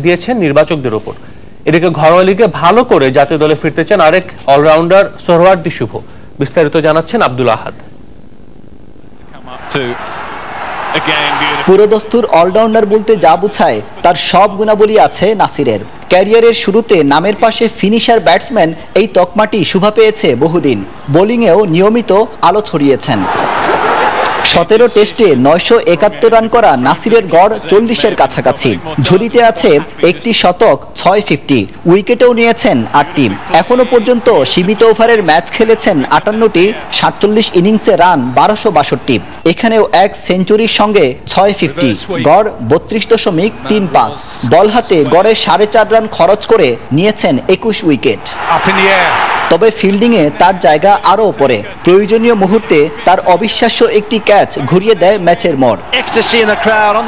দিয়েছেন নির্বাচকদের উপর। এদিকে ঘরোয়া লিগে ভালো করে জাতীয় দলে ফিরতে চান আরেক অলরাউন্ডার সোহরাওয়ার্দী শুভ। বিস্তারিত জানাচ্ছেন আব্দুল আহাদ। পুরোদস্তুর অলরাউন্ডার বলতে যা বোঝায় তার সব গুণাবলী আছে নাসিরের। ক্যারিয়ারের শুরুতে নামের পাশে ফিনিশার ব্যাটসম্যান এই তকমাটি শুভা পেয়েছে বহুদিন। বোলিংয়েও নিয়মিত আলো ছড়িয়েছেন। 17 টেস্টে 971 রান করা নাসিরের গড় 40-এর কাছাকাছি। ঝুলিতে আছে একটি শতক, 6 50, উইকেটেও নিয়েছেন 8টি। এখনো পর্যন্ত সীমিত ওভারের ম্যাচ খেলেছেন 58টি, 47 ইনিংসে রান 1262। এখানেও এক সেঞ্চুরির সঙ্গে 6 50, গড় 32.35। বল হাতে গড়ে 4.5 রান খরচ করে নিয়েছেন 21 উইকেট। তবে ফিল্ডিংয়ে তার জায়গা আরও ওপরে। প্রয়োজনীয় মুহূর্তে তার অবিশ্বাস্য একটি ক্যাচ ঘুরিয়ে দেয় ম্যাচের মোড়।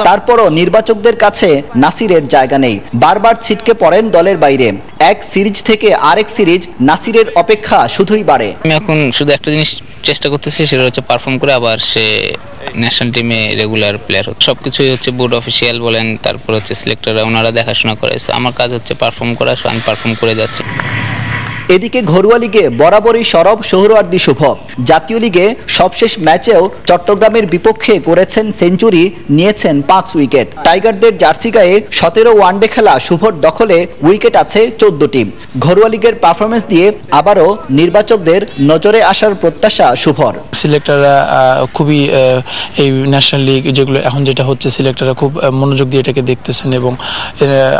তারপরও নির্বাচকদের কাছে নাসিরের জায়গা নেই। বারবার ছিটকে পড়েন দলের বাইরে। এক সিরিজ থেকে আরেক সিরিজ নাসিরের অপেক্ষা শুধুই বাড়ে। আমি এখন শুধু একটা জিনিস চেষ্টা করতেছি, সেটা হচ্ছে পারফর্ম করে আবার সে ন্যাশনাল টিমে রেগুলার প্লেয়ার হচ্ছে। সবকিছুই হচ্ছে বোর্ড অফিসিয়াল বলেন, তারপর হচ্ছে সিলেক্টররা, ওনারা দেখাশোনা করে। আমার কাজ হচ্ছে পারফর্ম করা, আমি পারফর্ম করে যাচ্ছি। এদিকে ঘরোয়া লিগে বরাবরই সরব সোহরাওয়ার্দী শুভ। জাতীয় লিগে সবশেষ ম্যাচেও চট্টগ্রামের বিপক্ষে করেছেন সেঞ্চুরি, নিয়েছেন 5 উইকেট। টাইগারদের জার্সি গায়ে 17 ওয়ানডে খেলা শুভর দখলে উইকেট আছে 14টি। ঘরোয়া লিগের পারফরমেন্স দিয়ে আবারও নির্বাচকদের নজরে আসার প্রত্যাশা শুভর। সিলেক্টররা খুবই এই ন্যাশনাল লিগ যেগুলো এখন যেটা হচ্ছে, সিলেক্টররা খুব মনোযোগ দিয়ে এটাকে দেখতেছেন এবং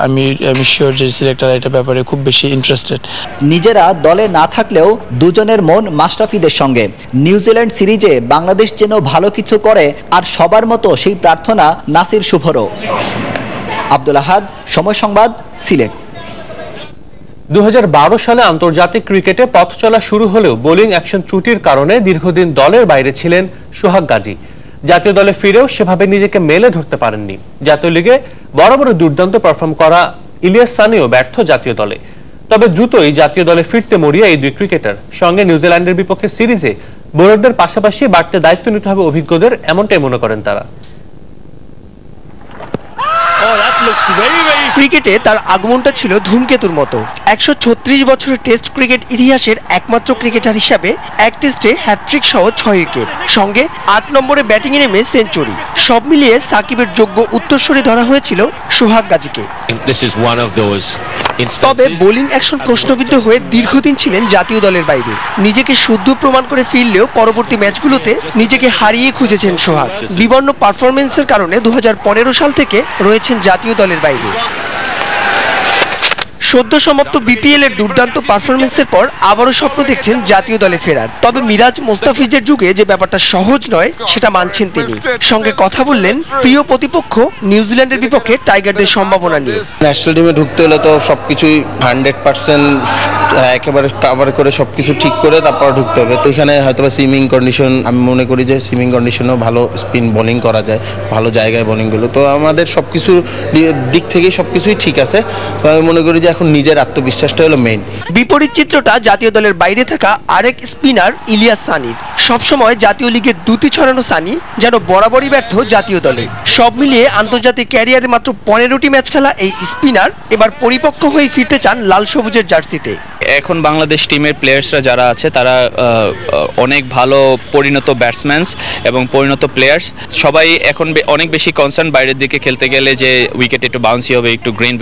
আমি শিওর যে সিলেক্টররা এটা ব্যাপারে খুব বেশি ইন্টারেস্টেড। নিজেরা দলে না থাকলেও দুজনের মন মাশরাফিদের সঙ্গে। নিউজিল্যান্ড সিরিজে বাংলাদেশ যেন ভালো কিছু করে, আর সবার মতো সেই প্রার্থনা নাসির শুভরও। আব্দুল আহাদ, সময় সংবাদ, সিলেট। 2012 সালে আন্তর্জাতিক ক্রিকেটে পথ চলা শুরু হলেও বোলিং অ্যাকশন ত্রুটির কারণে দীর্ঘদিন দলের বাইরে ছিলেন সোহাগ গাজী। জাতীয় দলে ফিরেও সেভাবে নিজেকে মেলে ধরতে পারেননি। জাতীয় লিগে বড় বড় দুর্দান্ত পারফর্ম করা ইলিয়াস সানিও ব্যর্থ জাতীয় দলে। তবে দ্রুতই জাতীয় দলে ফিরতে মরিয়া এই দুই ক্রিকেটার। সঙ্গে নিউজিল্যান্ডের বিপক্ষে সিরিজে বোলারদের পাশাপাশি বাড়তে দায়িত্ব নিতে হবে অভিজ্ঞদের, এমনটাই মনে করেন তারা। ক্রিকেটে তার আগমনটা ছিল ধূমকেতুর মতো। 136 বছরের টেস্ট ক্রিকেট ইতিহাসের একমাত্র ক্রিকেটার হিসাবে এক টেস্টে হ্যাট্রিক সহ 6 উইকেট, সঙ্গে 8 নম্বরে ব্যাটিংয়ে নেমে সেঞ্চুরি। সব মিলিয়ে সাকিবের যোগ্য উত্তরসূরি ধরা হয়েছিল সোহাগ গাজীকে। তবে বোলিং অ্যাকশন প্রশ্নবিদ্ধ হয়ে দীর্ঘদিন ছিলেন জাতীয় দলের বাইরে। নিজেকে শুদ্ধ প্রমাণ করে ফিরলেও পরবর্তী ম্যাচগুলোতে নিজেকে হারিয়ে খুঁজেছেন সোহাগ। বিবর্ণ পারফরমেন্সের কারণে 2015 সাল থেকে রয়েছেন জাতীয় দলের বাইরে। সদ্য সমাপ্ত বিপিএল এর দুর্দান্ত পারফরমেন্সের পর আবারও স্বপ্ন দেখছেন জাতীয় দলে ফেরার। তবে মিরাজ মোস্তাফিজের যুগে যে ব্যাপারটা সহজ নয় সেটা মানছেন তিনি। সঙ্গে কথা বললেন প্রিয় প্রতিপক্ষ নিউজিল্যান্ডের বিপক্ষে টাইগারদের সম্ভাবনা নিয়ে। ন্যাশনাল টিমে ঢুকতে হলে তো সবকিছুই 100% একেবারে কভার করে সবকিছু ঠিক করে তারপর ঢুকতে হবে। তো এখানে হয়তো সুইমিং কন্ডিশন, আমি মনে করি যে সুইমিং কন্ডিশনেও ভালো স্পিন বোলিং করা যায়, ভালো জায়গায় বোলিংগুলো। তো আমাদের সবকিছুর দিক থেকেই সবকিছুই ঠিক আছে। তো আমি মনে করি যে এখন নিজের আত্মবিশ্বাসটা হলো মেইন। বিপরীত চিত্রটা জাতীয় দলের বাইরে থাকা আরেক স্পিনার ইলিয়াস সানির। সবসময় জাতীয় লিগে দুটি ছড়ানো সানি যেন বরাবরই ব্যর্থ জাতীয় দলে। সব মিলিয়ে আন্তর্জাতিক ক্যারিয়ারে মাত্র 15টি ম্যাচ খেলা এই স্পিনার এবার পরিপক্ক হয়ে ফিরতে চান লাল সবুজের জার্সিতে। এখন বাংলাদেশ টিমের প্লেয়ার্সরা যারা আছে তারা অনেক ভালো পরিণত ব্যাটসম্যান এবং পরিণত প্লেয়ার্স। সবাই এখন অনেক বেশি কনসার্ন বাইরের দিকে খেলতে গেলে যে উইকেট একটু বাউন্সি হবে, একটু গ্রিন